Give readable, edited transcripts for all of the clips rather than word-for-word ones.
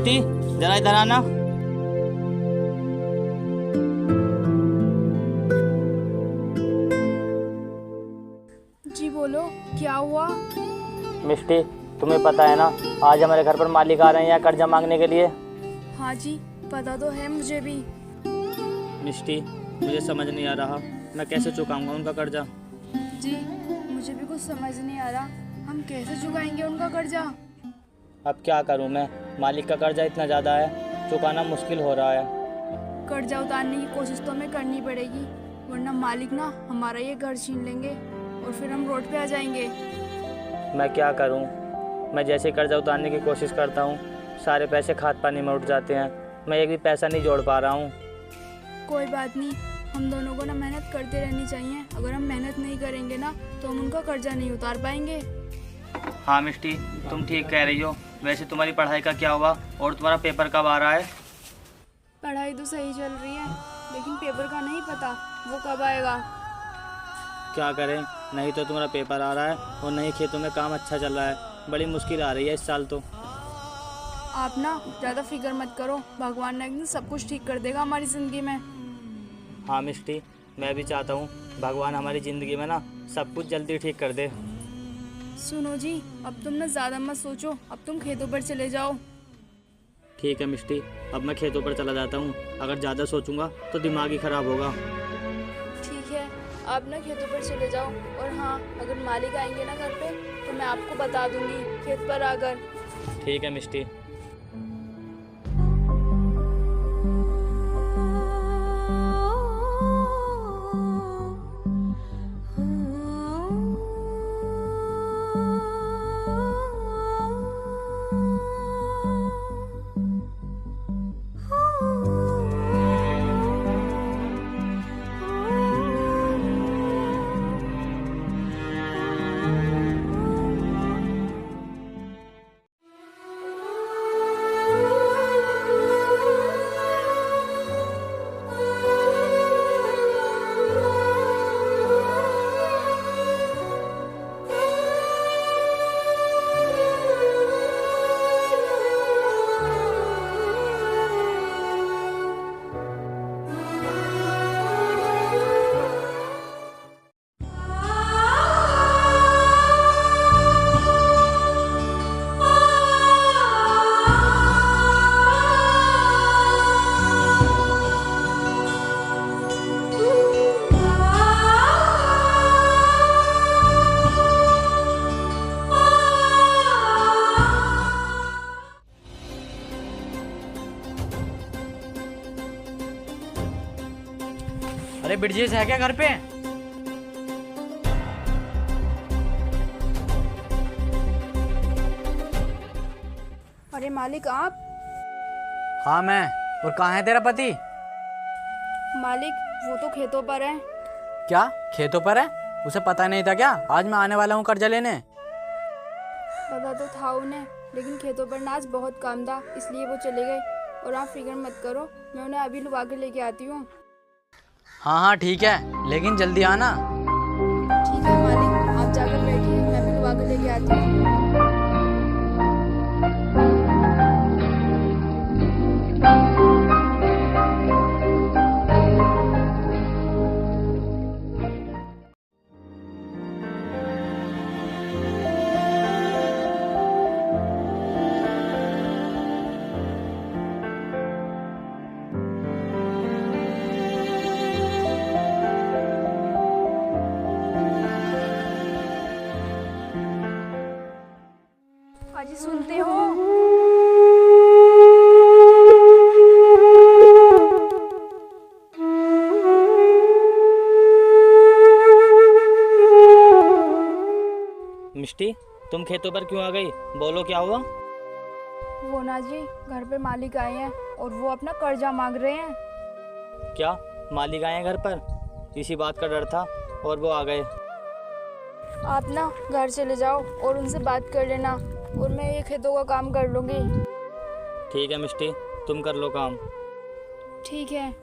मिष्टी, जरा इधर आना। जी बोलो, क्या हुआ? मिष्टी, तुम्हें पता है ना, आज हमारे घर पर मालिक आ रहे हैं यहाँ कर्जा मांगने के लिए। हाँ जी, पता तो है मुझे भी। मिष्टी, मुझे समझ नहीं आ रहा मैं कैसे चुकाऊंगा उनका कर्जा। जी, मुझे भी कुछ समझ नहीं आ रहा, हम कैसे चुकाएंगे उनका कर्जा? अब क्या करूं मैं, मालिक का कर्जा इतना ज़्यादा है, चुकाना मुश्किल हो रहा है। कर्जा उतारने की कोशिश तो हमें करनी पड़ेगी, वरना मालिक ना हमारा ये घर छीन लेंगे और फिर हम रोड पे आ जाएंगे। मैं क्या करूं, मैं जैसे कर्जा उतारने की कोशिश करता हूं, सारे पैसे खाद पानी में उठ जाते हैं। मैं एक भी पैसा नहीं जोड़ पा रहा हूं। कोई बात नहीं, हम दोनों को ना मेहनत करते रहनी चाहिए। अगर हम मेहनत नहीं करेंगे ना तो हम उनका कर्जा नहीं उतार पाएंगे। हाँ मिष्टी, तुम ठीक कह रही हो। वैसे तुम्हारी पढ़ाई का क्या हुआ और तुम्हारा पेपर कब आ रहा है? पढ़ाई तो सही चल रही है, लेकिन पेपर का नहीं पता वो कब आएगा। क्या करें, नहीं तो तुम्हारा पेपर आ रहा है और नहीं खेतों में काम अच्छा चल रहा है। बड़ी मुश्किल आ रही है इस साल तो। आप ना ज़्यादा फिक्र मत करो, भगवान ना एक दिन सब कुछ ठीक कर देगा हमारी ज़िंदगी में। हाँ मिष्टी, मैं भी चाहता हूँ भगवान हमारी ज़िंदगी में ना सब कुछ जल्दी ठीक कर दे। सुनो जी, अब तुम ना ज़्यादा मत सोचो, अब तुम खेतों पर चले जाओ। ठीक है मिष्टी, अब मैं खेतों पर चला जाता हूँ। अगर ज़्यादा सोचूंगा तो दिमाग ही ख़राब होगा। ठीक है, आप ना खेतों पर चले जाओ। और हाँ, अगर मालिक आएंगे ना घर पे तो मैं आपको बता दूंगी खेत पर आकर। ठीक है मिष्टी। अरे बिरजेश है क्या घर पे? अरे मालिक आप? हाँ मैं। और कहाँ है तेरा पति? मालिक वो तो खेतों पर है। क्या खेतों पर है? उसे पता नहीं था क्या आज मैं आने वाला हूँ कर्जा लेने? पता तो था उन्हें, लेकिन खेतों पर ना आज बहुत काम था इसलिए वो चले गए। और आप फिक्र मत करो, मैं उन्हें अभी लुवा के लेके आती हूँ। हाँ हाँ ठीक है, लेकिन जल्दी आना। ठीक है मालिक, आप जाकर बैठिए, मैं अभी लुवा के लेके आती हूँ। अजी सुनते हो? मिष्टी, तुम खेतों पर क्यों आ गई? बोलो क्या हुआ? वो ना जी, घर पे मालिक आए हैं और वो अपना कर्जा मांग रहे हैं। क्या मालिक आए हैं घर पर? इसी बात का डर था और वो आ गए। आप ना घर चले जाओ और उनसे बात कर लेना, और मैं ये खेतों का काम कर लूँगी। ठीक है मिष्टी, तुम कर लो काम। ठीक है।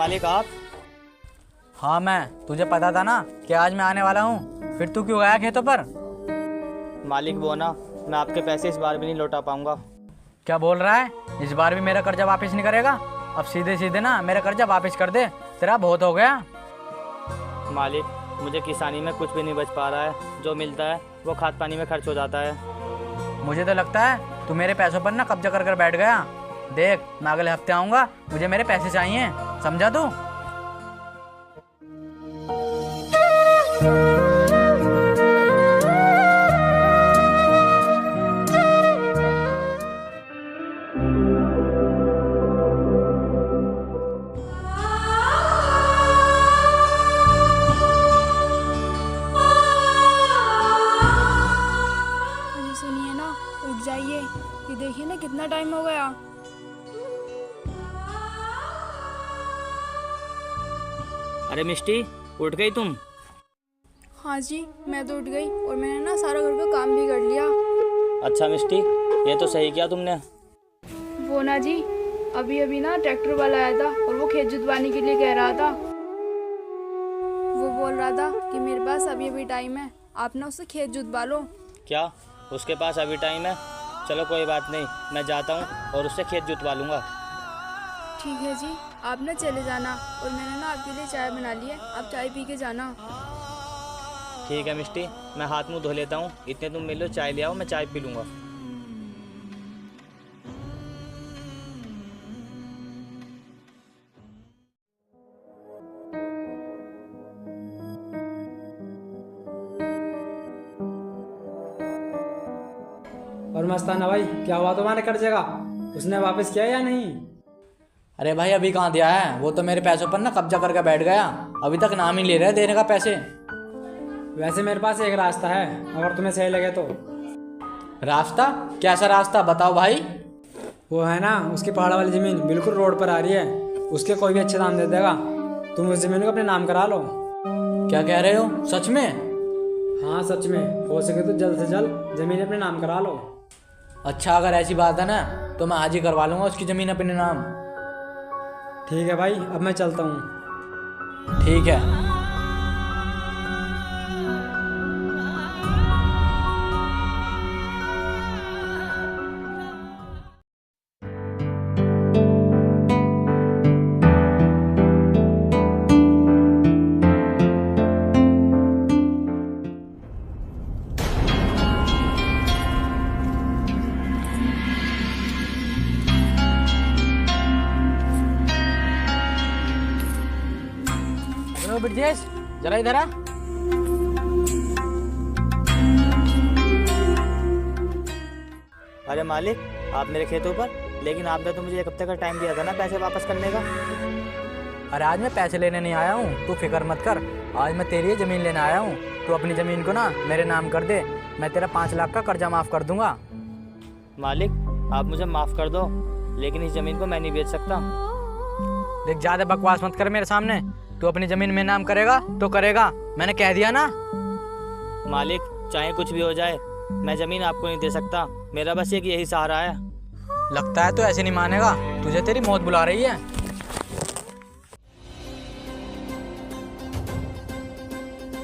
मालिक आप? हाँ मैं, तुझे पता था ना कि आज मैं आने वाला हूँ, फिर तू क्यों गया खेतों पर? मालिक वो ना, मैं आपके पैसे इस बार भी नहीं लौटा पाऊंगा। क्या बोल रहा है? इस बार भी मेरा कर्जा वापस नहीं करेगा? अब सीधे सीधे ना मेरा कर्जा वापस कर दे, तेरा बहुत हो गया। मालिक मुझे किसानी में कुछ भी नहीं बच पा रहा है, जो मिलता है वो खाद पानी में खर्च हो जाता है। मुझे तो लगता है तू मेरे पैसों पर ना कब्जा कर कर बैठ गया। देख, मैं अगले हफ्ते आऊँगा, मुझे मेरे पैसे चाहिए, समझा तू? अरे सुनिए ना, उठ जाइए, ये देखिए ना कितना टाइम हो गया। अरे मिष्टी, उठ गई तुम? हाँ जी, मैं तो उठ गई और मैंने ना सारा घर का काम भी कर लिया। अच्छा मिष्टी, ये तो सही किया तुमने। वो ना जी, अभी अभी ना ट्रैक्टर वाला आया था और वो खेत जुतवाने के लिए कह रहा था। वो बोल रहा था कि मेरे पास अभी अभी टाइम है, आप ना उससे खेत जुतवा लो। क्या उसके पास अभी टाइम है? चलो कोई बात नहीं, मैं जाता हूँ और उससे खेत जुतवा लूँगा। ठीक है जी, आप ना चले जाना और मैंने ना आपके लिए चाय बना ली है, आप चाय पी के जाना। ठीक है मिष्टी, मैं हाथ मुंह धो लेता हूँ, इतने तुम मिलो, चाय ले आओ, मैं चाय पी लूँगा। और मस्ताना भाई, क्या हुआ तुम्हारे कर्जे का? उसने वापस किया या नहीं? अरे भाई अभी कहाँ दिया है, वो तो मेरे पैसों पर ना कब्जा करके बैठ गया, अभी तक नाम ही ले रहा है देने का पैसे। वैसे मेरे पास एक रास्ता है, अगर तुम्हें सही लगे तो। रास्ता? कैसा रास्ता, बताओ भाई। वो है ना, उसकी पहाड़ वाली ज़मीन बिल्कुल रोड पर आ रही है, उसके कोई भी अच्छे दाम दे देगा, तुम उस ज़मीन को अपने नाम करा लो। क्या कह रहे हो, सच में? हाँ सच में, हो सके तो जल्द से जल्द ज़मीन अपने नाम करा लो। अच्छा, अगर ऐसी बात है ना तो मैं आज ही करवा लूँगा उसकी ज़मीन अपने नाम। ठीक है भाई, अब मैं चलता हूँ। ठीक है। हेलो ब्रजेश, जरा इधर आ। अरे मालिक, आप मेरे खेतों पर, लेकिन आपने तो मुझे एक हफ्ते का टाइम दिया था ना पैसे वापस करने का। अरे आज मैं पैसे लेने नहीं आया हूँ, तू फिक्र मत कर, आज मैं तेरी ज़मीन लेने आया हूँ। तू अपनी ज़मीन को ना मेरे नाम कर दे, मैं तेरा 5 लाख का कर्जा माफ़ कर दूंगा। मालिक आप मुझे माफ़ कर दो, लेकिन इस ज़मीन को मैं नहीं बेच सकता। देख, ज़्यादा बकवास मत कर मेरे सामने, तू अपनी ज़मीन में नाम करेगा तो करेगा, मैंने कह दिया ना। मालिक चाहे कुछ भी हो जाए, मैं ज़मीन आपको नहीं दे सकता, मेरा बस एक यही सहारा है। लगता है तो ऐसे नहीं मानेगा, तुझे तेरी मौत बुला रही है।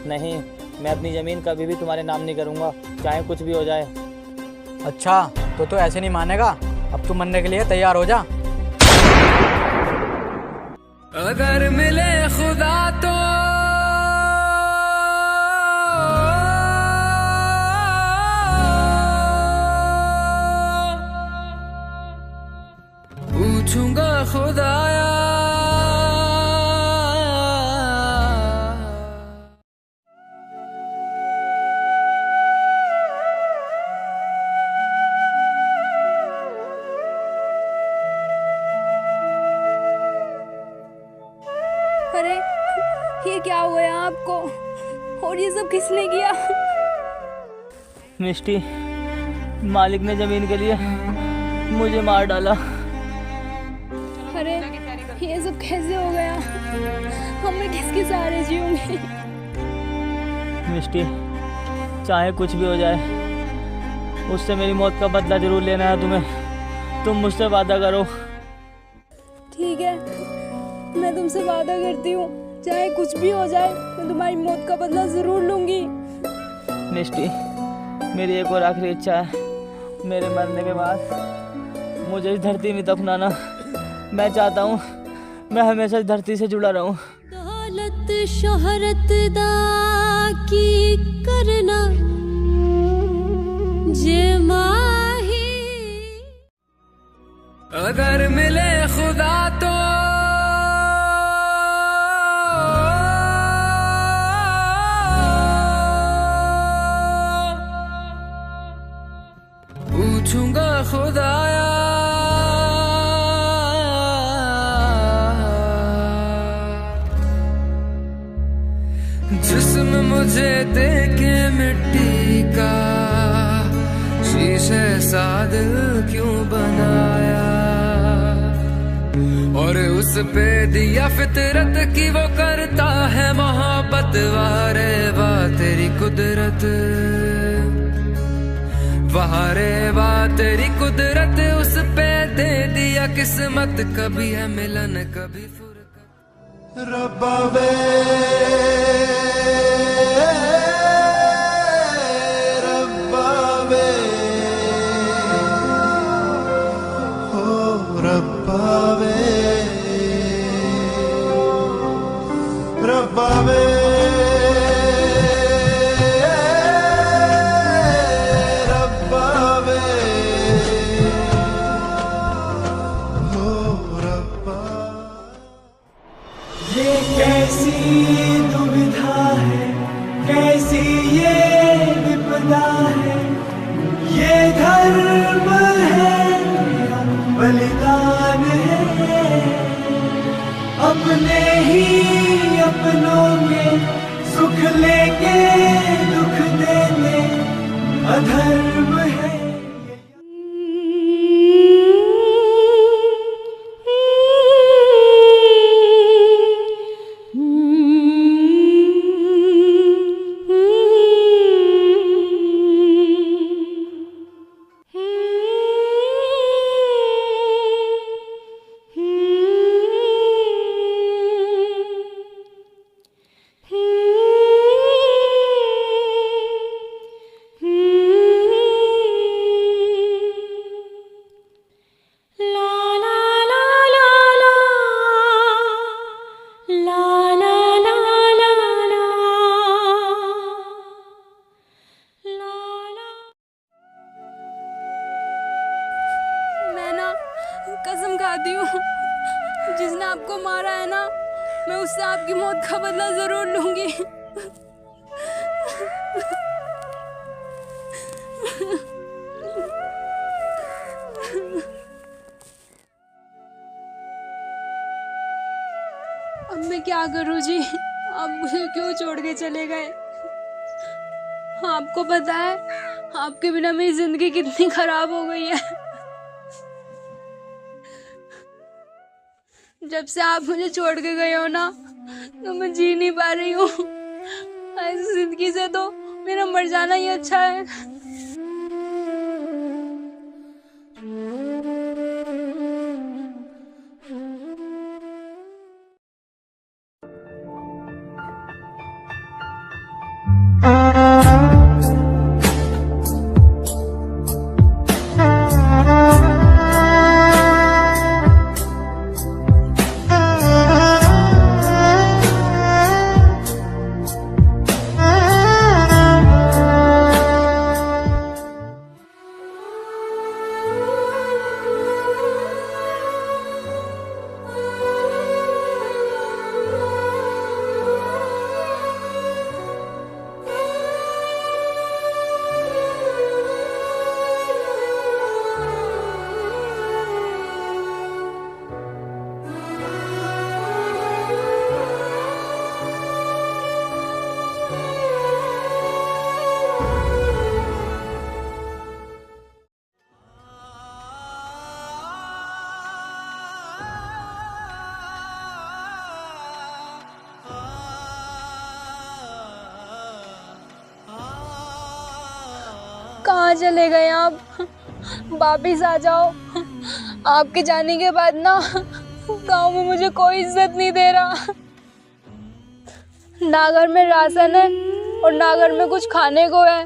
नहीं, मैं अपनी ज़मीन कभी भी तुम्हारे नाम नहीं करूँगा, चाहे कुछ भी हो जाए। अच्छा, तो ऐसे नहीं मानेगा, अब तू मरने के लिए तैयार हो जा। अगर मिले खुदा तो पूछूंगा खुदाया। अरे ये क्या हो गया आपको, और ये सब किसने किया? मिष्टी, मालिक ने ज़मीन के लिए मुझे मार डाला। अरे ये सब कैसे हो गया, हम मैं किसके सहारे जीऊंगी? मिष्टी, चाहे कुछ भी हो जाए, उससे मेरी मौत का बदला जरूर लेना है तुम्हें। तुम मुझसे वादा करो। ठीक है, मैं तुमसे वादा करती हूँ, चाहे कुछ भी हो जाए मैं तुम्हारी मौत का बदला ज़रूर लूँगी। मिष्टी, मेरी एक और आखिरी इच्छा है, मेरे मरने के बाद मुझे इस धरती में दफनाना। मैं चाहता हूँ मैं हमेशा इस धरती से जुड़ा रहूँ। दौलत शोहरत दा की करना जे माही, अगर मिले खुदा तो पूछूंगा खुदाया जिस्म मुझे देके मिट्टी का, शीशे सा दिल क्यों बनाया, और उस पे दिया फितरत की वो करता है मोहब्बत। वारे वाह तेरी कुदरत, वारे वाह तेरी कुदरत, उस पे दे दिया किस्मत। कभी है मिलन कभी फुरकत। रब्बा वे रब्बा वे ओ रब्बा वे रब्बा वे कैसी दुविधा है, कैसी ये विपदा है, ये धर्म है या बलिदान है। अपने ही अपनों के सुख लेके दुख देने अधर्म है। कसम खाती हूँ, जिसने आपको मारा है ना, मैं उससे आपकी मौत का बदला जरूर लूंगी। अब मैं क्या करूँ जी, आप मुझे क्यों छोड़ के चले गए? आपको पता है आपके बिना मेरी जिंदगी कितनी खराब हो गई है। जब से आप मुझे छोड़ के गए हो ना, तो मैं जी नहीं पा रही हूँ। ऐसी जिंदगी से तो मेरा मर जाना ही अच्छा है। कहाँ चले गए आप? वापिस आ जाओ। आपके जाने के बाद ना गांव में मुझे कोई इज्जत नहीं दे रहा। ना घर में राशन है और ना घर में कुछ खाने को है।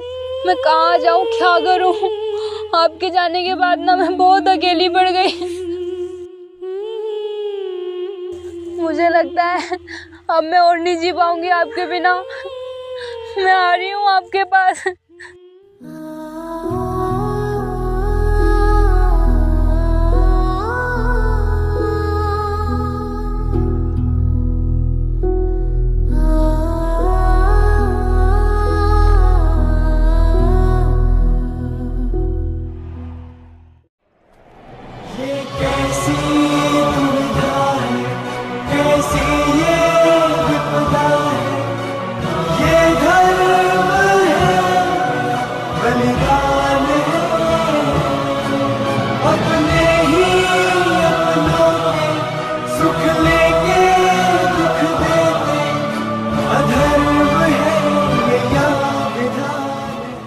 मैं कहाँ जाऊँ, क्या करूँ? आपके जाने के बाद ना मैं बहुत अकेली पड़ गई। मुझे लगता है अब मैं और नहीं जी पाऊंगी आपके बिना। मैं आ रही हूँ आपके पास। ये कैसी दुविधा है, कैसी ये विपदा है, ये धर्म है, बलिदान है, अपने ही अपनों के सुख लेके दुख देते, अधर्म है ये या विधान है।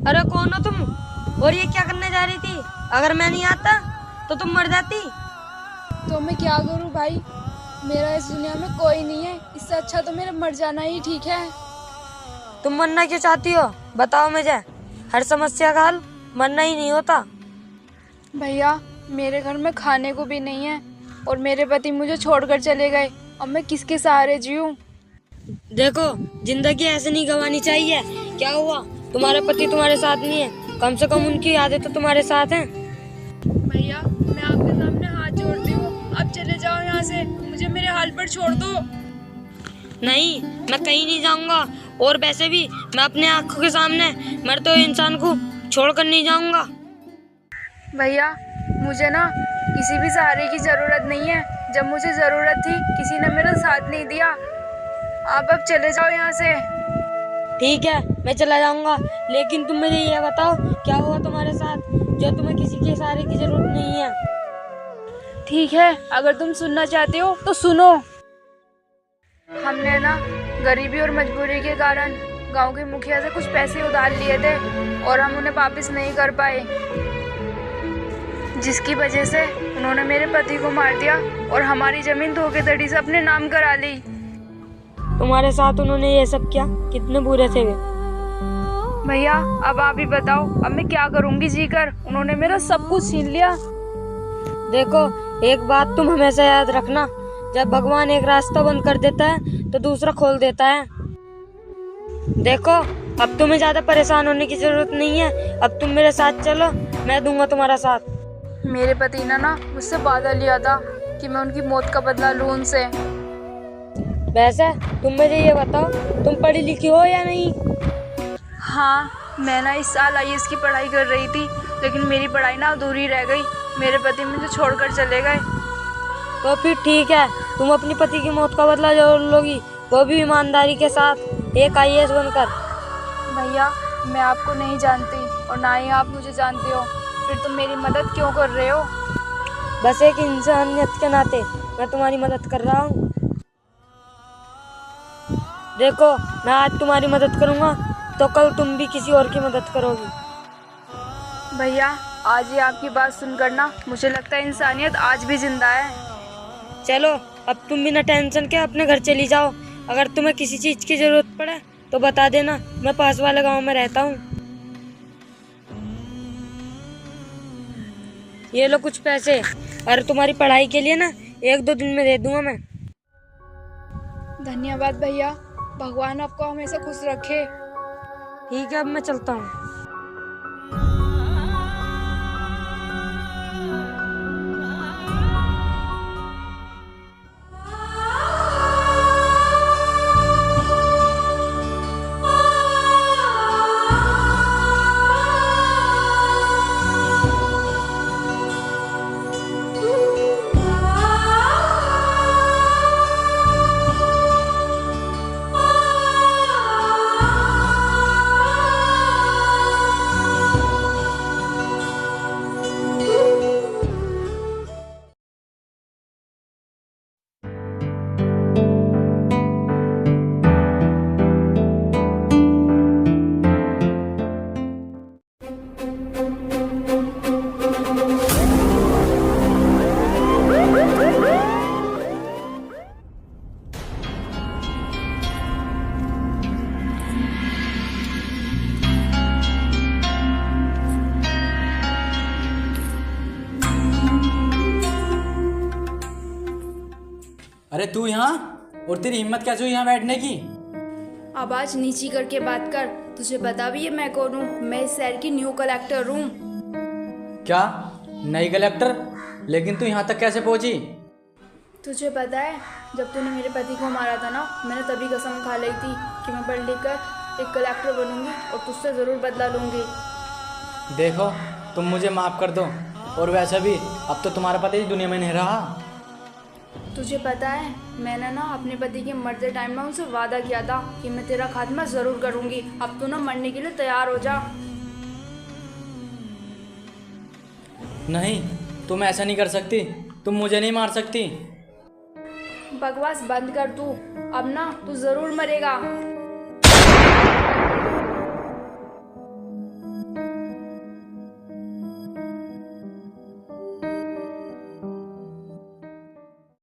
अरे कौन हो तुम और ये क्या करने जा रही थी? अगर मैं नहीं आता तो तुम मर जाती। तो मैं क्या करूँ भाई, मेरा इस दुनिया में कोई नहीं है। इससे अच्छा तो मेरा मर जाना ही ठीक है। तुम मरना क्यों चाहती हो बताओ मुझे। हर समस्या का हल मरना ही नहीं होता। भैया मेरे घर में खाने को भी नहीं है और मेरे पति मुझे छोड़कर चले गए। अब मैं किसके सहारे जीऊँ? देखो जिंदगी ऐसे नहीं गंवानी चाहिए। क्या हुआ तुम्हारे पति तुम्हारे साथ नहीं है, कम से कम उनकी यादें तो तुम्हारे साथ हैं। भैया मैं आपके सामने हाथ जोड़ती हूँ, आप चले जाओ यहाँ से। मुझे मेरे हाल पर छोड़ दो। नहीं मैं कहीं नहीं जाऊंगा, और वैसे भी मैं अपने आंखों के सामने मरते हुए इंसान को छोड़कर नहीं जाऊंगा। भैया मुझे ना किसी भी सहारे की जरूरत नहीं है। जब मुझे जरूरत थी किसी ने मेरा साथ नहीं दिया। आप अब चले जाओ यहाँ से। ठीक है मैं चला जाऊंगा, लेकिन तुम मुझे ये बताओ क्या हुआ तुम्हारे साथ जो तुम्हें किसी के सहारे की जरूरत नहीं है। ठीक है अगर तुम सुनना चाहते हो तो सुनो। हमने ना गरीबी और मजबूरी के कारण गांव के मुखिया से कुछ पैसे उधार लिए थे और हम उन्हें वापस नहीं कर पाए, जिसकी वजह से उन्होंने मेरे पति को मार दिया और हमारी जमीन धोखाधड़ी से अपने नाम करा ली। तुम्हारे साथ उन्होंने ये सब किया? कितने बुरे थे वे? भैया अब आप ही बताओ, अब मैं क्या करूंगी जीकर? उन्होंने मेरा सब कुछ छीन लिया। देखो एक बात तुम हमेशा याद रखना, जब भगवान एक रास्ता बंद कर देता है तो दूसरा खोल देता है। देखो अब तुम्हें ज्यादा परेशान होने की जरूरत नहीं है। अब तुम मेरे साथ चलो, मैं दूंगा तुम्हारा साथ। मेरे पति ने ना मुझसे वादा लिया था कि मैं उनकी मौत का बदला लूं उनसे। वैसे तुम मुझे ये बताओ तुम पढ़ी लिखी हो या नहीं? हाँ मैं ना इस साल IAS की पढ़ाई कर रही थी, लेकिन मेरी पढ़ाई ना अधूरी रह गई। मेरे पति मुझे छोड़कर चले गए। तो फिर ठीक है, तुम अपनी पति की मौत का बदला जरूर लोगी, वो भी ईमानदारी के साथ, एक IAS बनकर। भैया मैं आपको नहीं जानती और ना ही आप मुझे जानते हो, फिर तुम मेरी मदद क्यों कर रहे हो? बस एक इंसानियत के नाते मैं तुम्हारी मदद कर रहा हूँ। देखो मैं आज तुम्हारी मदद करूँगा तो कल तुम भी किसी और की मदद करोगी। भैया आज ही आपकी बात सुनकर ना मुझे लगता है इंसानियत आज भी जिंदा है। चलो अब तुम बिना टेंशन के अपने घर चली जाओ। अगर तुम्हें किसी चीज की जरूरत पड़े तो बता देना, मैं पास वाले गांव में रहता हूँ। ये लो कुछ पैसे, और तुम्हारी पढ़ाई के लिए ना 1-2 दिन में दे दूंगा मैं। धन्यवाद भैया, भगवान आपको हमेशा खुश रखे। ठीक है अब मैं चलता हूँ। अरे तू यहाँ, और तेरी हिम्मत कैसे हुई यहाँ बैठने की? आवाज नीची करके बात कर। तुझे पता भी है मैं कौन हूँ? मैं इस शहर की न्यू कलेक्टर हूँ। क्या नई कलेक्टर? लेकिन तू यहाँ तक कैसे पहुँची? तुझे पता है जब तूने मेरे पति को मारा था ना, मैंने तभी कसम खा ली थी कि मैं पढ़ लिख कर एक कलेक्टर बनूंगी और तुझसे ज़रूर बदला लूंगी। देखो तुम मुझे माफ़ कर दो, और वैसे भी अब तो तुम्हारा पति इस दुनिया में नहीं रहा। तुझे पता है मैंने ना अपने पति के मरते टाइम ना उनसे वादा किया था कि मैं तेरा खात्मा ज़रूर करूंगी। अब तू ना मरने के लिए तैयार हो जा। नहीं, तुम ऐसा नहीं कर सकती, तुम मुझे नहीं मार सकती। बकवास बंद कर तू। अब ना तू ज़रूर मरेगा।